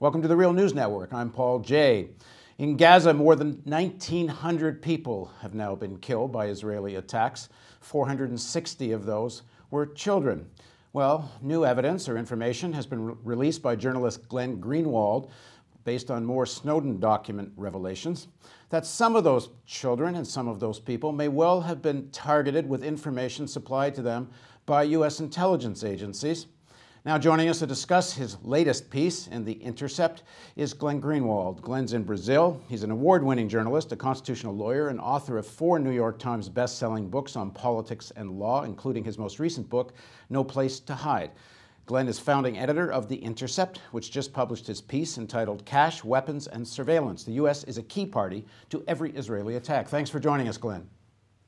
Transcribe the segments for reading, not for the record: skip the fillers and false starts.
Welcome to the Real News Network. I'm Paul Jay. In Gaza, more than 1,900 people have now been killed by Israeli attacks. 460 of those were children. Well, new evidence or information has been released by journalist Glenn Greenwald based on more Snowden document revelations that some of those children and some of those people may well have been targeted with information supplied to them by U.S. intelligence agencies. Now joining us to discuss his latest piece in The Intercept is Glenn Greenwald. Glenn's in Brazil. He's an award-winning journalist, a constitutional lawyer, and author of 4 New York Times best-selling books on politics and law, including his most recent book, No Place to Hide. Glenn is founding editor of The Intercept, which just published his piece entitled Cash, Weapons, and Surveillance. The U.S. is a key party to every Israeli attack. Thanks for joining us, Glenn.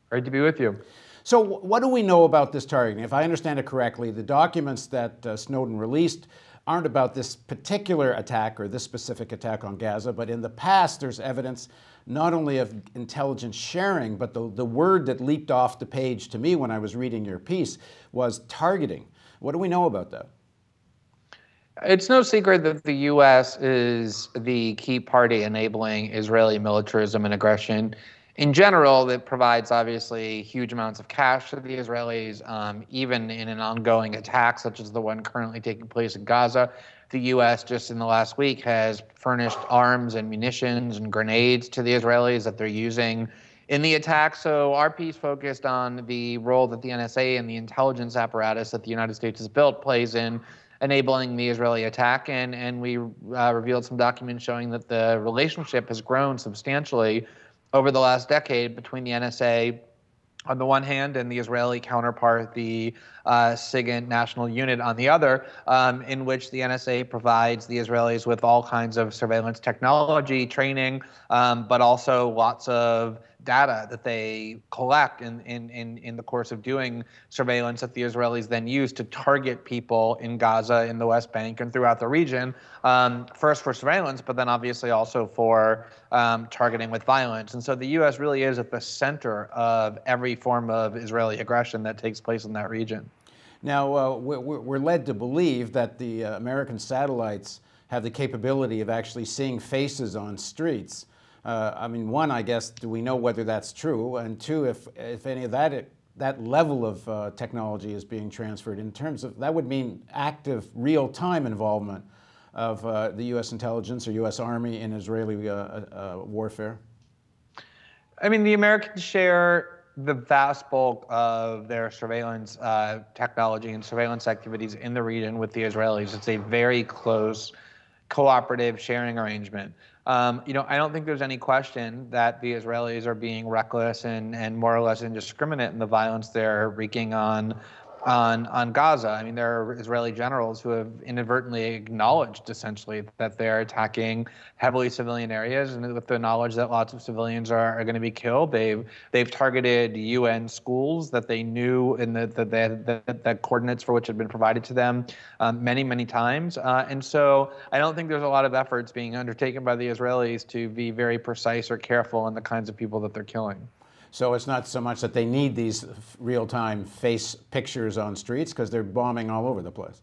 Great to be with you. So what do we know about this targeting? If I understand it correctly, the documents that Snowden released aren't about this particular attack or this specific attack on Gaza, but in the past there's evidence not only of intelligence sharing, but the word that leaped off the page to me when I was reading your piece was targeting. What do we know about that? It's no secret that the U.S. is the key party enabling Israeli militarism and aggression. In general, it provides obviously huge amounts of cash to the Israelis, even in an ongoing attack such as the one currently taking place in Gaza. The U.S. just in the last week has furnished arms and munitions and grenades to the Israelis that they're using in the attack. So our piece focused on the role that the NSA and the intelligence apparatus that the United States has built plays in enabling the Israeli attack. And we revealed some documents showing that the relationship has grown substantially over the last decade between the NSA on the one hand and the Israeli counterpart, the SIGINT National Unit on the other, in which the NSA provides the Israelis with all kinds of surveillance technology, training, but also lots of data that they collect in the course of doing surveillance that the Israelis then use to target people in Gaza, in the West Bank, and throughout the region, first for surveillance, but then obviously also for targeting with violence. And so the U.S. really is at the center of every form of Israeli aggression that takes place in that region. Now, we're led to believe that the American satellites have the capability of actually seeing faces on streets. I mean, one, I guess, do we know whether that's true? And two, if any of that level of technology is being transferred in terms of, that would mean active, real-time involvement of the U.S. intelligence or U.S. Army in Israeli warfare? I mean, the Americans share the vast bulk of their surveillance technology and surveillance activities in the region with the Israelis. It's a very close, cooperative sharing arrangement. I don't think there's any question that the Israelis are being reckless and more or less indiscriminate in the violence they're wreaking on Gaza. I mean, there are Israeli generals who have inadvertently acknowledged, essentially, that they're attacking heavily civilian areas, and with the knowledge that lots of civilians are going to be killed, they've targeted UN schools that they knew and that coordinates for which had been provided to them many times. And so I don't think there's a lot of efforts being undertaken by the Israelis to be very precise or careful in the kinds of people that they're killing. So it's not so much that they need these real-time face pictures on streets because they're bombing all over the place.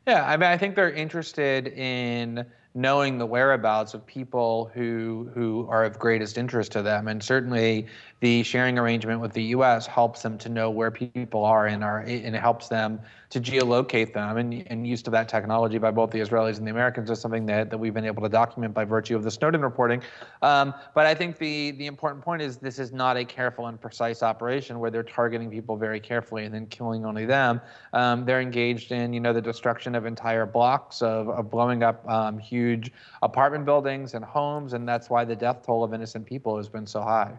Yeah, I mean, I think they're interested in knowing the whereabouts of people who are of greatest interest to them. And certainly the sharing arrangement with the U.S. helps them to know where people are and it helps them to geolocate them. And use of that technology by both the Israelis and the Americans is something that we've been able to document by virtue of the Snowden reporting. But I think the important point is this is not a careful and precise operation where they're targeting people very carefully and then killing only them. They're engaged in, the destruction of entire blocks, of blowing up huge apartment buildings and homes, and that's why the death toll of innocent people has been so high.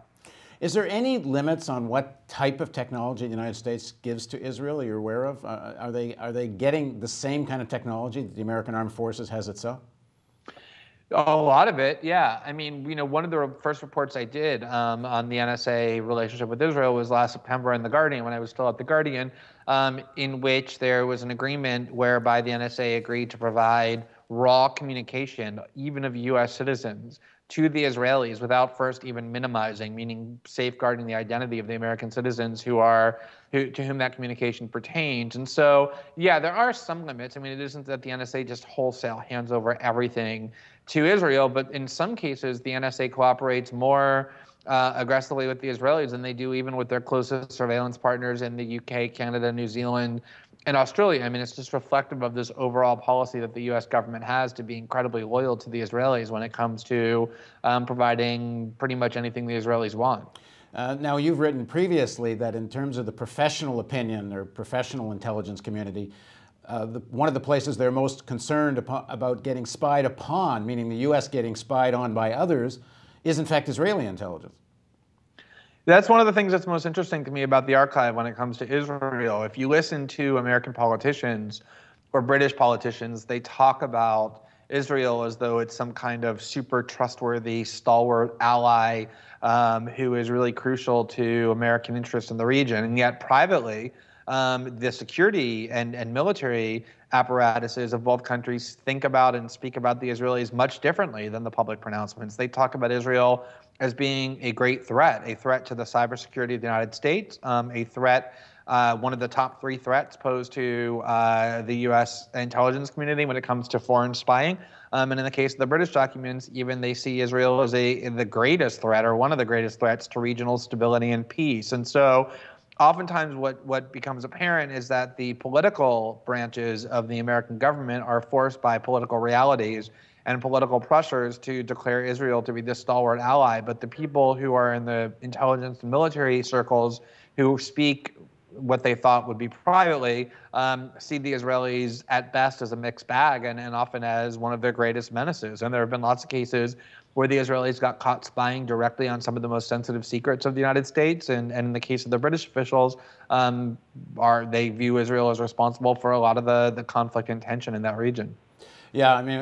Is there any limits on what type of technology the United States gives to Israel you're aware of? Are they getting the same kind of technology that the American Armed Forces has itself? A lot of it, yeah. I mean, one of the first reports I did on the NSA relationship with Israel was last September in The Guardian, when I was still at The Guardian, in which there was an agreement whereby the NSA agreed to provide raw communication, even of U.S. citizens, to the Israelis without first even minimizing, meaning safeguarding the identity of the American citizens to whom that communication pertains. And so, yeah, there are some limits. I mean, it isn't that the NSA just wholesale hands over everything to Israel, but in some cases, the NSA cooperates more aggressively with the Israelis than they do even with their closest surveillance partners in the UK, Canada, New Zealand, and Australia. I mean, it's just reflective of this overall policy that the U.S. government has to be incredibly loyal to the Israelis when it comes to providing pretty much anything the Israelis want. Now, you've written previously that in terms of the professional opinion or professional intelligence community, one of the places they're most concerned about getting spied upon, meaning the U.S. getting spied on by others, is in fact Israeli intelligence. That's one of the things that's most interesting to me about the archive when it comes to Israel. If you listen to American politicians or British politicians, they talk about Israel as though it's some kind of super trustworthy, stalwart ally who is really crucial to American interests in the region. And yet privately, the security and military apparatuses of both countries think about and speak about the Israelis much differently than the public pronouncements. They talk about Israel as being a great threat, a threat to the cybersecurity of the United States, a threat, one of the top 3 threats posed to the U.S. intelligence community when it comes to foreign spying. And in the case of the British documents, even they see Israel as the greatest threat or one of the greatest threats to regional stability and peace. And so oftentimes what becomes apparent is that the political branches of the American government are forced by political realities and political pressures to declare Israel to be this stalwart ally. But the people who are in the intelligence and military circles who speak what they thought would be privately see the Israelis at best as a mixed bag and often as one of their greatest menaces. And there have been lots of cases where the Israelis got caught spying directly on some of the most sensitive secrets of the United States. And in the case of the British officials, they view Israel as responsible for a lot of the conflict and tension in that region. Yeah, I mean,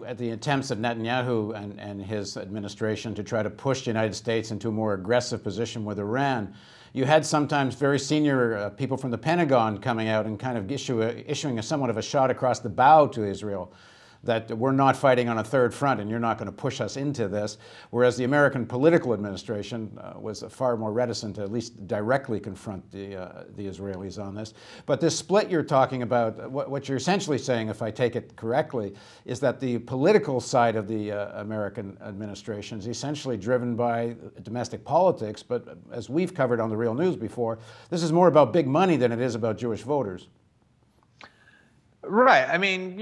at the attempts of Netanyahu and his administration to try to push the United States into a more aggressive position with Iran, you had sometimes very senior people from the Pentagon coming out and kind of issuing somewhat of a shot across the bow to Israel, that we're not fighting on a third front and you're not going to push us into this, whereas the American political administration was far more reticent to at least directly confront the Israelis on this. But this split you're talking about, what you're essentially saying, if I take it correctly, is that the political side of the American administration is essentially driven by domestic politics, but as we've covered on The Real News before, this is more about big money than it is about Jewish voters. Right. I mean,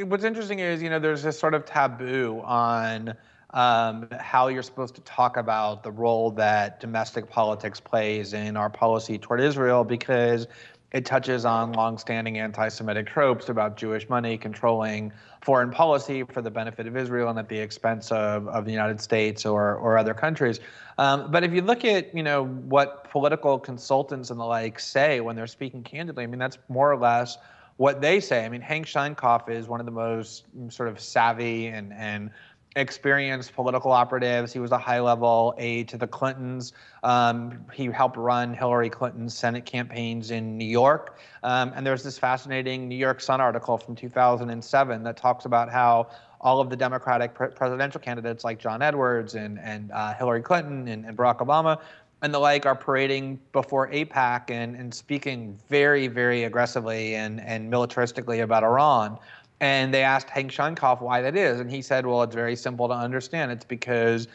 what's interesting is, there's this sort of taboo on how you're supposed to talk about the role that domestic politics plays in our policy toward Israel, because it touches on longstanding anti-Semitic tropes about Jewish money controlling foreign policy for the benefit of Israel and at the expense of the United States or other countries. But if you look at, what political consultants and the like say when they're speaking candidly, I mean, that's more or less what they say. I mean, Hank Scheinkopf is one of the most sort of savvy and experienced political operatives. He was a high-level aide to the Clintons. He helped run Hillary Clinton's Senate campaigns in New York. And there's this fascinating New York Sun article from 2007 that talks about how all of the Democratic presidential candidates like John Edwards and Hillary Clinton and Barack Obama and the like are parading before AIPAC and speaking very, very aggressively and militaristically about Iran. And they asked Hank Scheinkopf why that is. And he said, well, it's very simple to understand. It's because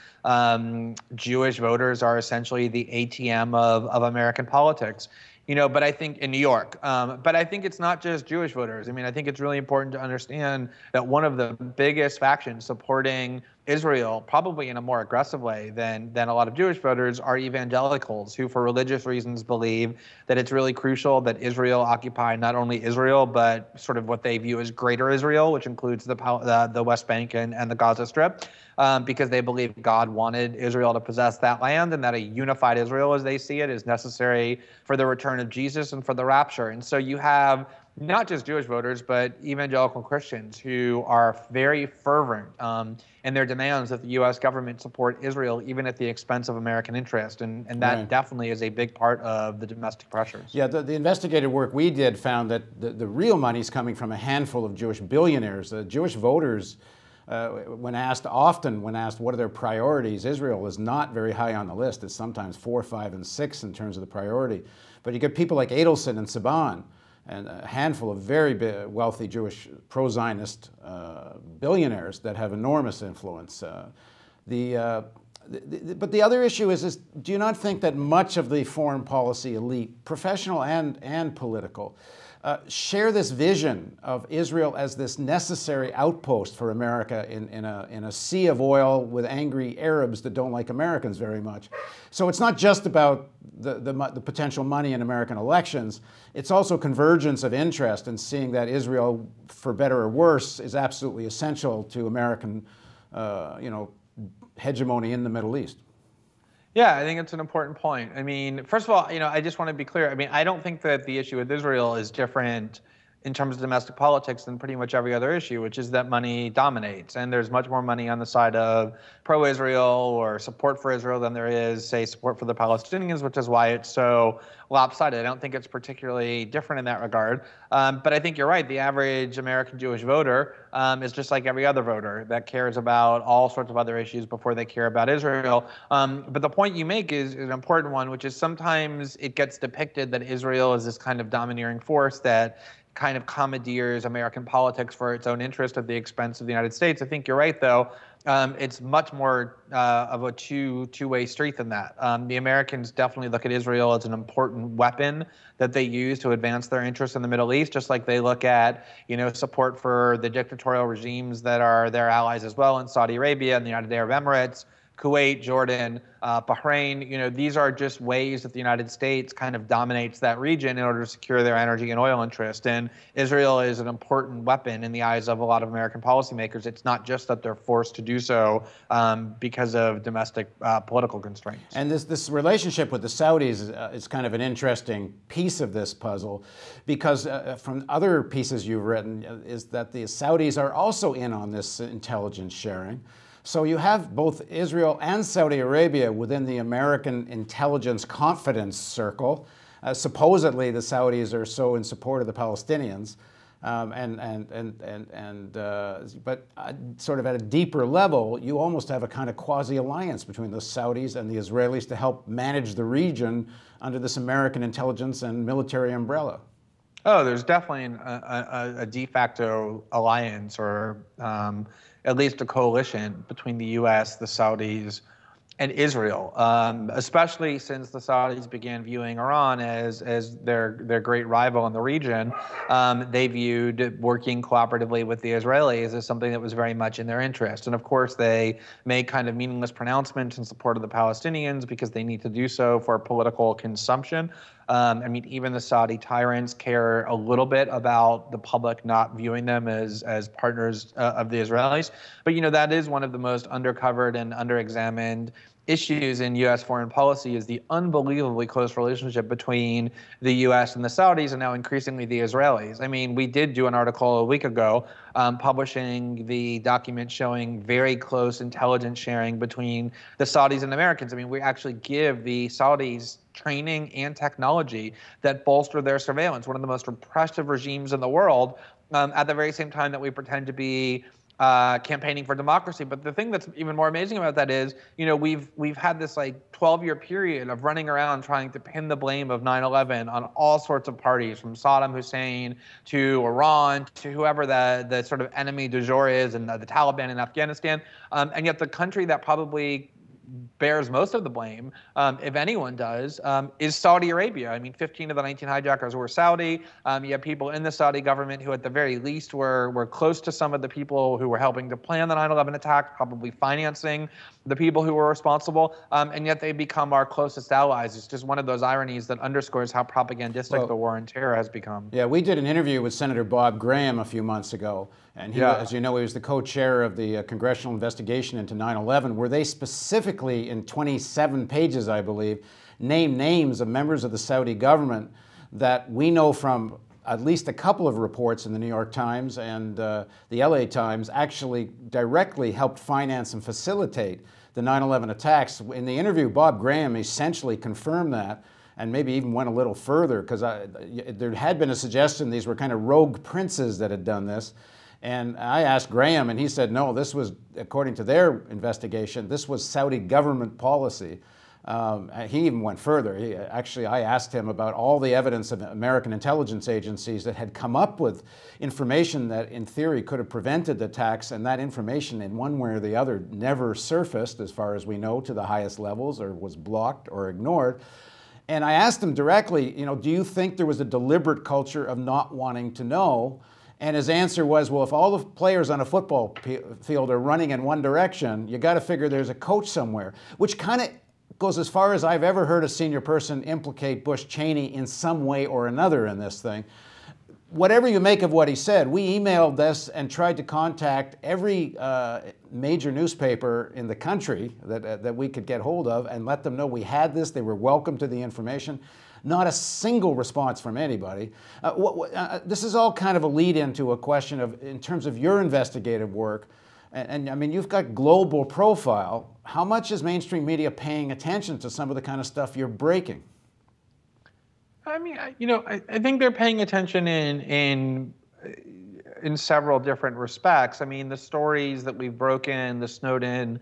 Jewish voters are essentially the ATM of American politics. But I think in New York, but I think it's not just Jewish voters. I mean, I think it's really important to understand that one of the biggest factions supporting Israel, probably in a more aggressive way than a lot of Jewish voters, are evangelicals who, for religious reasons, believe that it's really crucial that Israel occupy not only Israel, but sort of what they view as greater Israel, which includes the West Bank and the Gaza Strip, because they believe God wanted Israel to possess that land and that a unified Israel, as they see it, is necessary for the return of Jesus and for the rapture. And so you have not just Jewish voters, but evangelical Christians who are very fervent in their demands that the U.S. government support Israel, even at the expense of American interest. And that Right. definitely is a big part of the domestic pressures. Yeah, the investigative work we did found that the real money is coming from a handful of Jewish billionaires. Jewish voters when asked what are their priorities, Israel is not very high on the list. It's sometimes 4, 5, and 6 in terms of the priority. But you get people like Adelson and Saban, and a handful of very wealthy Jewish pro-Zionist billionaires that have enormous influence. But the other issue is, do you not think that much of the foreign policy elite, professional and political, share this vision of Israel as this necessary outpost for America in a sea of oil with angry Arabs that don't like Americans very much? So it's not just about the potential money in American elections. It's also convergence of interest in seeing that Israel, for better or worse, is absolutely essential to American, hegemony in the Middle East. Yeah, I think it's an important point. I mean, first of all, I just want to be clear. I mean, I don't think that the issue with Israel is different in terms of domestic politics than pretty much every other issue, which is that money dominates. And there's much more money on the side of pro-Israel or support for Israel than there is, say, support for the Palestinians, which is why it's so lopsided. I don't think it's particularly different in that regard. But I think you're right. The average American Jewish voter is just like every other voter that cares about all sorts of other issues before they care about Israel. But the point you make is an important one, which is sometimes it gets depicted that Israel is this kind of domineering force that kind of commandeers American politics for its own interest at the expense of the United States. I think you're right, though. It's much more of a two-way street than that. The Americans definitely look at Israel as an important weapon that they use to advance their interests in the Middle East, just like they look at, support for the dictatorial regimes that are their allies as well in Saudi Arabia and the United Arab Emirates, Kuwait, Jordan, Bahrain. These are just ways that the United States kind of dominates that region in order to secure their energy and oil interest. And Israel is an important weapon in the eyes of a lot of American policymakers. It's not just that they're forced to do so because of domestic political constraints. And this relationship with the Saudis is kind of an interesting piece of this puzzle, because from other pieces you've written is that the Saudis are also in on this intelligence sharing. So you have both Israel and Saudi Arabia within the American intelligence confidence circle. Supposedly, the Saudis are so in support of the Palestinians, but sort of at a deeper level, you almost have a kind of quasi-alliance between the Saudis and the Israelis to help manage the region under this American intelligence and military umbrella. Oh, there's definitely a de facto alliance, or at least a coalition between the U.S., the Saudis, and Israel, especially since the Saudis began viewing Iran as their great rival in the region. They viewed working cooperatively with the Israelis as something that was very much in their interest. And of course, they made kind of meaningless pronouncements in support of the Palestinians because they need to do so for political consumption. I mean, even the Saudi tyrants care a little bit about the public not viewing them as partners of the Israelis. But, that is one of the most undercovered and underexamined issues in U.S. foreign policy, is the unbelievably close relationship between the U.S. and the Saudis, and now increasingly the Israelis. I mean, we did do an article a week ago publishing the document showing very close intelligence sharing between the Saudis and Americans. I mean, we actually give the Saudis training and technology that bolster their surveillance, one of the most repressive regimes in the world, at the very same time that we pretend to be campaigning for democracy. But the thing that's even more amazing about that is, we've had this 12-year period of running around trying to pin the blame of 9/11 on all sorts of parties, from Saddam Hussein to Iran to whoever the sort of enemy du jour is, and the Taliban in Afghanistan. And yet the country that probably bears most of the blame, if anyone does, is Saudi Arabia. I mean, 15 of the 19 hijackers were Saudi. You have people in the Saudi government who, at the very least, were close to some of the people who were helping to plan the 9/11 attack, probably financing the people who were responsible, and yet they become our closest allies. It's just one of those ironies that underscores how propagandistic the war on terror has become. Yeah, we did an interview with Senator Bob Graham a few months ago, and he, as you know, he was the co-chair of the congressional investigation into 9/11, where they specifically, in 27 pages, I believe, name names of members of the Saudi government that we know from at least a couple of reports in the New York Times and the LA Times actually directly helped finance and facilitate the 9/11 attacks. In the interview, Bob Graham essentially confirmed that, and maybe even went a little further, because there had been a suggestion these were kind of rogue princes that had done this. And I asked Graham, and he said, no, this was, according to their investigation, this was Saudi government policy. He even went further. I asked him about all the evidence of American intelligence agencies that had come up with information that, in theory, could have prevented the attacks, and that information, in one way or the other, never surfaced, as far as we know, to the highest levels, or was blocked or ignored. And I asked him directly, do you think there was a deliberate culture of not wanting to know? And his answer was, well, if all the players on a football field are running in one direction, you got to figure there's a coach somewhere, which kind of goes as far as I've ever heard a senior person implicate Bush Cheney in some way or another in this thing. Whatever you make of what he said, we emailed this and tried to contact every major newspaper in the country that we could get hold of and let them know we had this. They were welcome to the information. Not a single response from anybody. This is all kind of a lead into a question of, in terms of your investigative work, and I mean, you've got global profile. How much is mainstream media paying attention to some of the kind of stuff you're breaking? I mean, I think they're paying attention in several different respects. I mean, the stories that we've broken, the Snowden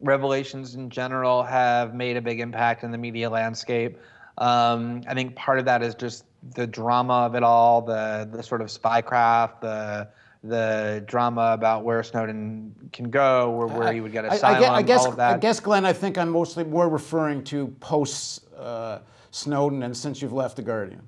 revelations in general, have made a big impact in the media landscape. I think part of that is just the drama of it all, the sort of spycraft, the drama about where Snowden can go, where he would get asylum, all of that. I guess, Glenn, I think I'm mostly more referring to post Snowden and since you've left The Guardian.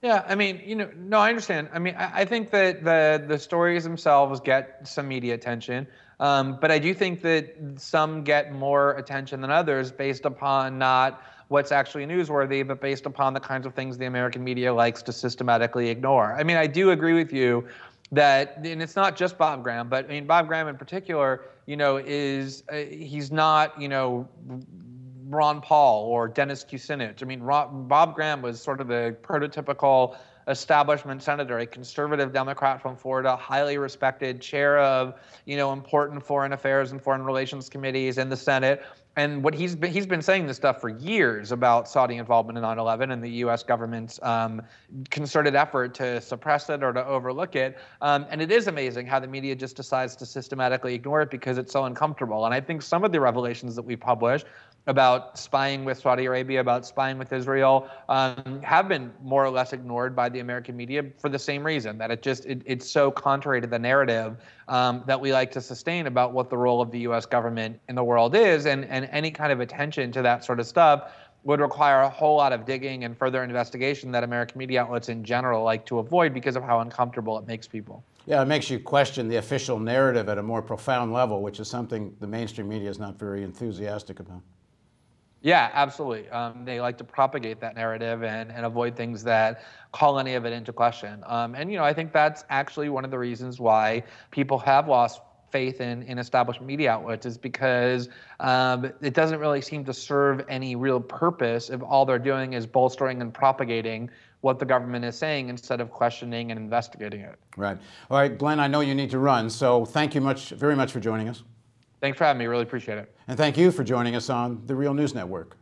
Yeah, I mean, no, I understand. I mean, I think that the stories themselves get some media attention, but I do think that some get more attention than others based upon not what's actually newsworthy, but based upon the kinds of things the American media likes to systematically ignore. I mean, I do agree with you that, and it's not just Bob Graham, but I mean, Bob Graham in particular, he's not, Ron Paul or Dennis Kucinich. I mean, Bob Graham was sort of the prototypical establishment senator, a conservative Democrat from Florida, highly respected, chair of, important foreign affairs and foreign relations committees in the Senate. And what he's been saying this stuff for years about Saudi involvement in 9/11 and the U.S. government's concerted effort to suppress it or to overlook it. And it is amazing how the media just decides to systematically ignore it because it's so uncomfortable. And I think some of the revelations that we publish about spying with Saudi Arabia, about spying with Israel, have been more or less ignored by the American media for the same reason, that it's so contrary to the narrative that we like to sustain about what the role of the U.S. government in the world is, and any kind of attention to that sort of stuff would require a whole lot of digging and further investigation that American media outlets in general like to avoid because of how uncomfortable it makes people. Yeah, it makes you question the official narrative at a more profound level, which is something the mainstream media is not very enthusiastic about. Yeah, absolutely. They like to propagate that narrative and avoid things that call any of it into question. And I think that's actually one of the reasons why people have lost faith in established media outlets, is because it doesn't really seem to serve any real purpose if all they're doing is bolstering and propagating what the government is saying instead of questioning and investigating it. Right. All right, Glenn, I know you need to run, so thank you very much for joining us. Thanks for having me. Really appreciate it. And thank you for joining us on the Real News Network.